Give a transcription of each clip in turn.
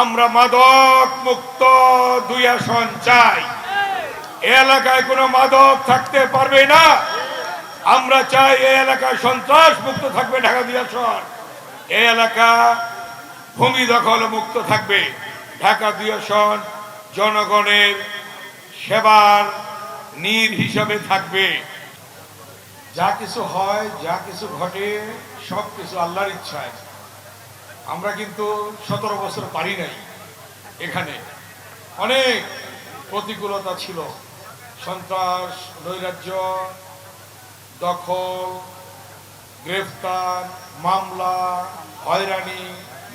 আমরা মাদক মুক্ত 2 আসন চাই। এই এলাকায় কোনো মাদক থাকতে পারবে না। আমরা চাই এই এলাকায় সন্ত্রাস মুক্ত থাকবে ঢাকা 2 আসন। এই এলাকা ভূমি দখল মুক্ত থাকবে। ঢাকা 2 আসন জনগণের সেবার নীড় হিসাবে থাকবে। যা কিছু হয়, যা কিছু ঘটে, সব কিছু আল্লাহর ইচ্ছায়। আমরা কিন্তু 17 বছর পারি নাই। এখানে অনেক প্রতিকূলতা ছিল, সন্ত্রাস, নৈরাজ্য, দখল, গ্রেফতার, মামলা, হয়রানি,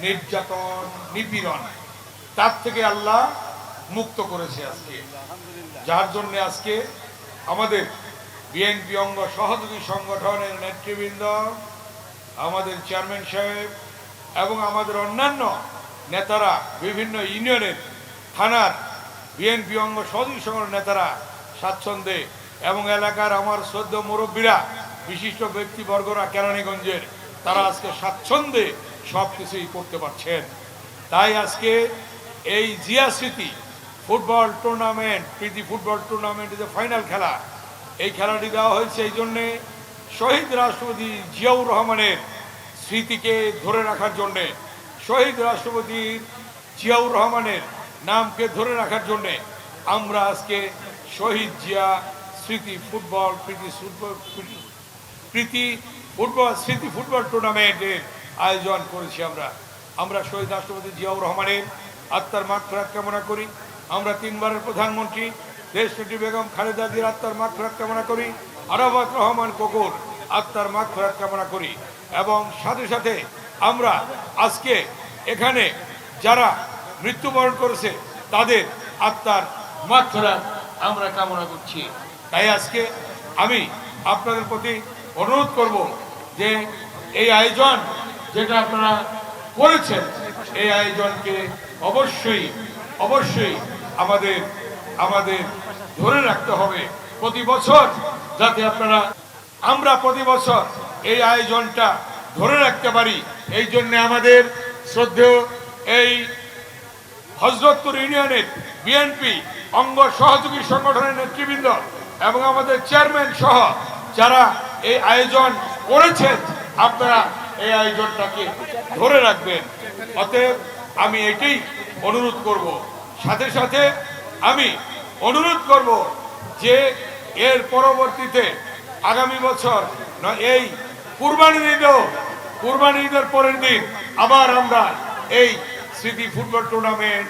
নির্যাতন, নিপীড়ন। তার থেকে আল্লাহ মুক্ত করেছে আজকে, যার জন্য আজকে আমাদের বিএনপি অঙ্গ সহযোগী সংগঠনের নেতৃবৃন্দ, আমাদের চেয়ারম্যান সাহেব এবং আমাদের অন্যান্য নেতারা, বিভিন্ন ইউনিয়নের, থানার বিএনপি অঙ্গ সহযোগী সংগঠনের নেতারা স্বাচ্ছন্দ্যে, এবং এলাকার আমার শ্রদ্ধ মুরব্বীরা, বিশিষ্ট ব্যক্তিবর্গরা কেরানীগঞ্জের, তারা আজকে স্বাচ্ছন্দ্যে সব কিছুই করতে পারছেন। তাই আজকে এই জিয়া স্মৃতি ফুটবল টুর্নামেন্ট, প্রীতি ফুটবল টুর্নামেন্টের যে ফাইনাল খেলা, এই খেলাটি দেওয়া হয়েছে এই জন্যে শহীদ রাষ্ট্রপতি জিয়াউর রহমানের স্মৃতিকে ধরে রাখার জন্যে, শহীদ রাষ্ট্রপতি জিয়াউর রহমানের নামকে ধরে রাখার জন্যে আমরা আজকে শহীদ জিয়া স্মৃতি ফুটবল স্মৃতি ফুটবল টুর্নামেন্টের আয়োজন করেছি। আমরা শহীদ রাষ্ট্রপতি জিয়াউর রহমানের আত্মার মাগফিরাত কামনা করি। আমরা 3 বারের প্রধানমন্ত্রী দেশনেত্রী বেগম খালেদা জিয়ার আত্মার মাগফিরাত কামনা করি। আরাফাত রহমান কোকর আত্মার মাগফিরাত কামনা করি। এবং সাথে সাথে আমরা আজকে এখানে যারা মৃত্যুবরণ করেছে তাদের আত্মার মাগফিরাত আমরা কামনা করছি। তাই আজকে আমি আপনাদের প্রতি অনুরোধ করব যে এই আয়োজন যেটা আপনারা করেছেন, এই আয়োজনকে অবশ্যই আমাদের ধরে রাখতে হবে প্রতি বছর, যাতে আমরা প্রতি বছর এই আয়োজনটা ধরে রাখতে পারি। এই জন্য আমাদের শ্রদ্ধেয় এই হযরতপুর ইউনিয়নের বিএনপি অঙ্গ সহযোগী সংগঠনের নেতৃবৃন্দ এবং আমাদের চেয়ারম্যান সহ যারা এই আয়োজন করেছেন, আপনারা এই আয়োজনটাকে ধরে রাখবেন। অতএব আমি এটাই অনুরোধ করব। সাথে সাথে আমি অনুরোধ করব যে এর পরবর্তীতে আগামী বছর এই কুরবানি ঈদের পরের দিন আবার আমরা এই স্মৃতি ফুটবল টুর্নামেন্ট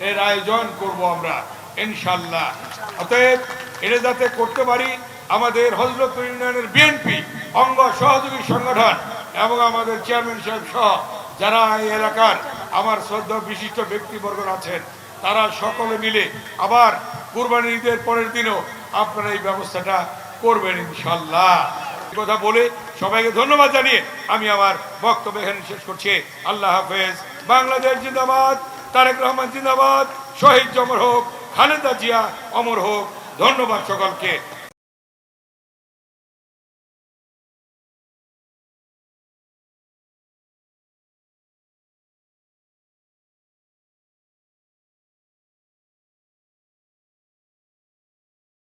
এর আয়োজন করব আমরা ইনশাআল্লাহ। অতএব এটা যাতে করতে পারি, আমাদের হযরতপুর ইউনিয়নের বিএনপি অঙ্গ সহযোগী সংগঠন এবং আমাদের চেয়ারম্যান সাহেব সহ যারা এই এলাকার আমার শ্রদ্ধা বিশিষ্ট ব্যক্তিবর্গ আছেন, তারা সকলে মিলে আবার কুরবানি ঈদের পরের দিনও আপনারা এই ব্যবস্থাটা করবেন ইনশাআল্লাহ। কথা বলে সবাইকে ধন্যবাদ জানিয়ে আমি আমার বক্তব্য এখানে শেষ করছি। আল্লাহ হাফেজ। বাংলাদেশ জিন্দাবাদ, তারেক রহমান জিন্দাবাদ, শহীদ অমর হোক, খালেদা জিয়া অমর হোক। ধন্যবাদ সকলকে।